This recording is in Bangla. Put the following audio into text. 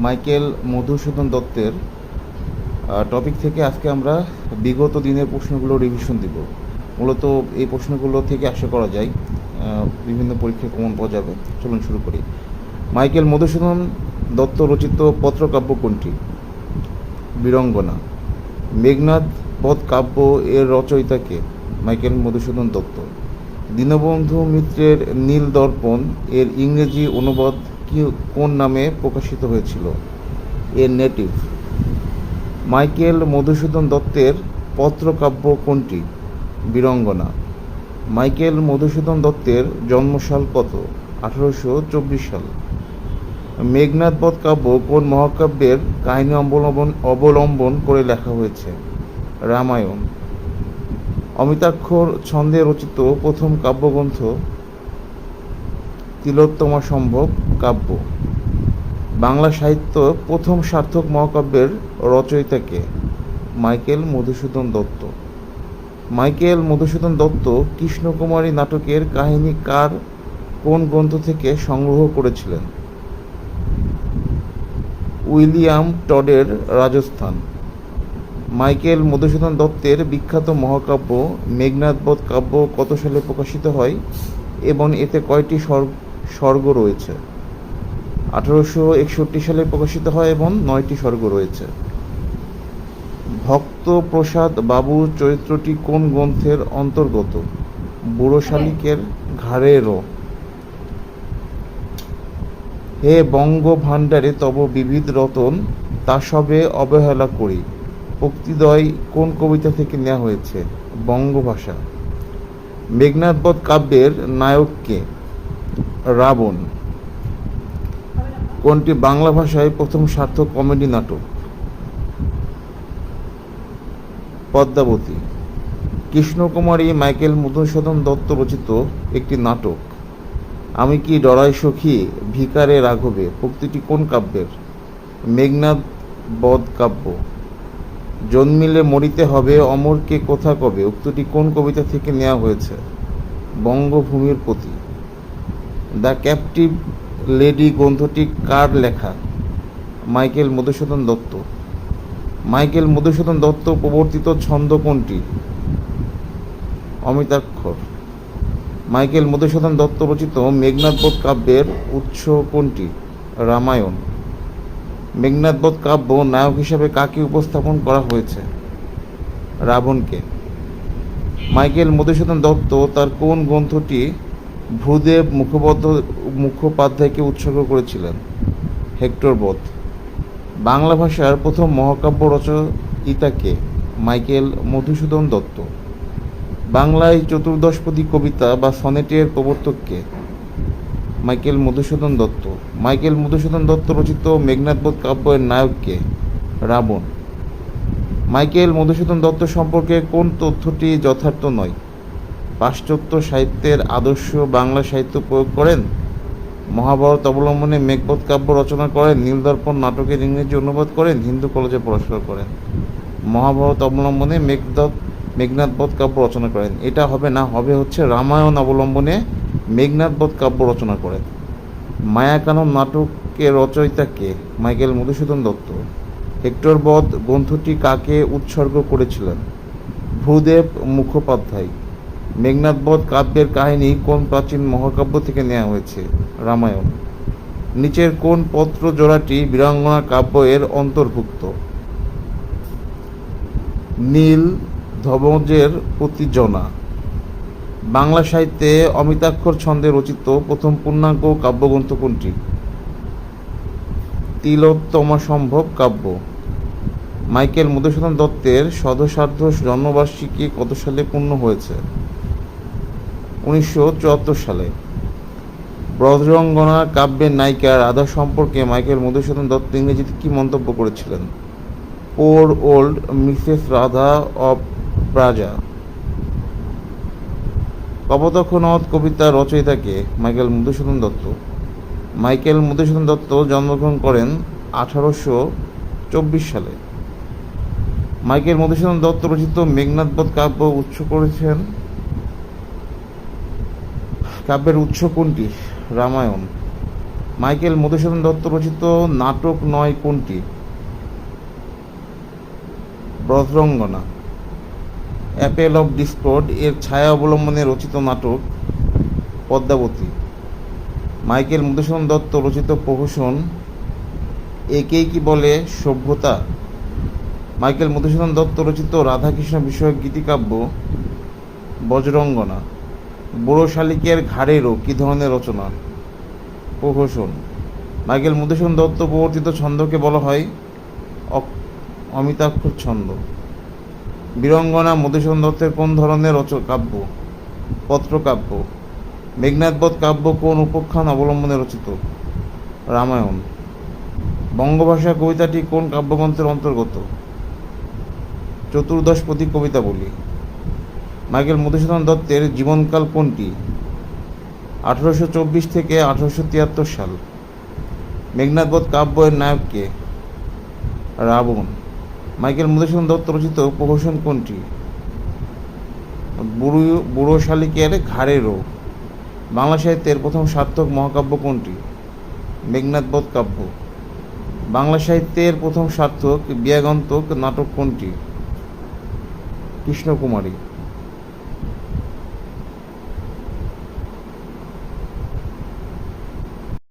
মাইকেল মধুসূদন দত্তের টপিক থেকে আজকে আমরা বিগত দিনের প্রশ্নগুলো রিভিশন দিব। মূলত এই প্রশ্নগুলো থেকে আশা করা যায় বিভিন্ন পরীক্ষায় কমন পাওয়া যাবে। চলুন শুরু করি। মাইকেল মধুসূদন দত্ত রচিত পত্রকাব্য কোনটি? বীরঙ্গনা। মেঘনাদ বধ কাব্য এর রচয়িতাকে? মাইকেল মধুসূদন দত্ত। দীনবন্ধু মিত্রের নীল দর্পণ এর ইংরেজি অনুবাদ কোন নামে প্রকাশিত হয়েছিল? এর নেটিভ। মাইকেল মধুসূদন দত্তের পত্রকাব্য কোনটি? বীরঙ্গনা। মাইকেল মধুসূদন দত্তের জন্মসাল কত? 1824 সাল। মেঘনাদ বধ কাব্য কোন মহাকাব্যের কাহিনী অবলম্বন করে লেখা হয়েছে? রামায়ণ। অমিতাক্ষর ছন্দে রচিত প্রথম কাব্যগ্রন্থ? তিলোত্তমা সম্ভব কাব্য। বাংলা সাহিত্য প্রথম সার্থক মহাকাব্যের রচয়িতাকে? মাইকেল মধুসূদন দত্ত। মাইকেল মধুসূদন দত্ত কৃষ্ণকুমারী নাটকের কাহিনী কোন গ্রন্থ থেকে সংগ্রহ করেছিলেন? উইলিয়াম টডের রাজস্থান। মাইকেল মধুসূদন দত্তের বিখ্যাত মহাকাব্য মেঘনাদ বধ কাব্য কত সালে প্রকাশিত হয় এবং এতে কয়টি স্বর্গ রয়েছে? 1861 সালে প্রকাশিত হয় এবং 9টি স্বর্গ রয়েছে। ভক্তপ্রসাদ বাবু চরিত্রটি কোন গ্রন্থের অন্তর্গত? বুড়ো শালিকের ঘাড়েরও। হে বঙ্গ ভাণ্ডারে তব বিবিধ রতন, তা সবে অবহেলা করি পক্তিদ্বয় কোন কবিতা থেকে নেওয়া হয়েছে? বঙ্গভাষা। মেঘনাদ বধ কাব্যের নায়ক কে? রাবণ। কোনটি বাংলা ভাষায় প্রথম সার্থক কমেডি নাটক? পদ্মাবতী। কৃষ্ণকুমারী মাইকেল মধুসূদন দত্ত রচিত একটি নাটক। আমি কি ডরাই সখী ভিকারে রাঘবে উক্তিটি কোন কাব্যের? মেঘনাদ বধ কাব্য। জন্মিলে মরিতে হবে অমরকে কোথা কবে উক্তিটি কোন কবিতা থেকে নেওয়া হয়েছে? বঙ্গভূমির প্রতি। দ্য ক্যাপটিভ লেডি গ্রন্থটি কার লেখা? মাইকেল মধুসূদন দত্ত। মাইকেল মধুসূদন দত্ত প্রবর্তিত ছন্দ কোনটি? অমিতাক্ষর। মাইকেল মধুসূদন দত্ত রচিত মেঘনাদ বধ কাব্যের উৎস কোনটি? রামায়ণ। মেঘনাদ বধ কাব্য নায়ক হিসাবে কাকে উপস্থাপন করা হয়েছে? রাবণকে। মাইকেল মধুসূদন দত্ত তার কোন গ্রন্থটি ভূদেব মুখোপাধ্যায়কে উৎসর্গ করেছিলেন? হেক্টর বধ। বাংলা ভাষার প্রথম মহাকাব্য রচয়িতাকে? মাইকেল মধুসূদন দত্ত। বাংলায় চতুর্দশপদী কবিতা বা সনেটের প্রবর্তককে? মাইকেল মধুসূদন দত্ত। মাইকেল মধুসূদন দত্ত রচিত মেঘনাদ বধ কাব্যের নায়ককে? রাবণ। মাইকেল মধুসূদন দত্ত সম্পর্কে কোন তথ্যটি যথার্থ নয়? পাশ্চাত্য সাহিত্যের আদর্শ বাংলা সাহিত্য প্রয়োগ করেন, মহাভারত অবলম্বনে মেঘবধ কাব্য রচনা করেন, নীলদর্পণ নাটকের ইংরেজি অনুবাদ করেন, হিন্দু কলেজে পড়াশোনা করেন, মহাভারত অবলম্বনে মেঘনাদ বধ কাব্য রচনা করেন। এটা হবে না, হবে হচ্ছে রামায়ণ অবলম্বনে মেঘনাদ বধ কাব্য রচনা করেন। মায়াকানন নাটকের রচয়িতাকে? মাইকেল মধুসূদন দত্ত। হেক্টর বধ গ্রন্থটি কাকে উৎসর্গ করেছিলেন? ভূদেব মুখোপাধ্যায়। মেঘনাদ বধ কাব্যের কাহিনী কোন প্রাচীন মহাকাব্য থেকে নেওয়া হয়েছে? রামায়ণ। নিচের কোন পত্র জোড়াটি বীরাঙ্গনা কাব্য এর অন্তর্ভুক্ত? নীল ধ্বজের প্রতি জনা। বাংলা সাহিত্যে অমিতাক্ষর ছন্দে রচিত প্রথম পূর্ণাঙ্গ কাব্যগ্রন্থ কোনটি? তিলোত্তমা সম্ভব কাব্য। মাইকেল মধুসূদন দত্তের সহস্রাব্দ জন্মবার্ষিকী কত সালে পূর্ণ হয়েছে? 1974 সালে। ব্রজরঙ্গনা কাব্যের নায়িকা রাধা সম্পর্কে মাইকেল মধুসূদন দত্ত ইংরেজিতে কি মন্তব্য করেছিলেন? Poor old Mrs Radha of Braja. Kapotaksha কবিতার রচয়িতাকে? মাইকেল মধুসূদন দত্ত। মাইকেল মধুসূদন দত্ত জন্মগ্রহণ করেন 1824 সালে। মাইকেল মধুসূদন দত্ত রচিত মেঘনাদ বধ কাব্য কাব্যের উৎস কোনটি? রামায়ণ। মাইকেল মধুসূদন দত্ত রচিত নাটক নয় কোনটি? ব্রজরঙ্গনা। অ্যাপেল অফ ডিসকর্ড এর ছায়া অবলম্বনে রচিত নাটক পদ্মাবতী। মাইকেল মধুসূদন দত্ত রচিত প্রহসন একেই কি বলে সভ্যতা? মাইকেল মধুসূদন দত্ত রচিত রাধাকৃষ্ণ বিষয়ক গীতিকাব্য বজরঙ্গনা। বুড়ো শালিকের ঘাড়েরও কি ধরনের রচনা? প্রহসন। মাইকেল মধুসূদন দত্ত প্রবর্তিত ছন্দকে বলা হয় অমিতাক্ষর ছন্দ। বীরঙ্গনা মধুসূদন দত্তের কোন ধরনের কাব্য? পত্রকাব্য। মেঘনাদবধ কাব্য কোন উপাখ্যান অবলম্বনে রচিত? রামায়ণ। বঙ্গভাষা কবিতাটি কোন কাব্যগ্রন্থের অন্তর্গত? চতুর্দশপদী কবিতাবলী। মাইকেল মধুসূদন দত্তের জীবনকাল কোনটি? 1824 থেকে 1873 সাল। মেঘনাদবধ কাব্যের নায়ক কে? রাবণ। মাইকেল মধুসূদন দত্ত রচিত প্রহসন কোনটি? বুড়ো শালিকের ঘাড়েরও। বাংলা সাহিত্যের প্রথম সার্থক মহাকাব্য কোনটি? মেঘনাদবধ কাব্য। বাংলা সাহিত্যের প্রথম সার্থক বিয়াগন্তক নাটক কোনটি? কৃষ্ণকুমারী।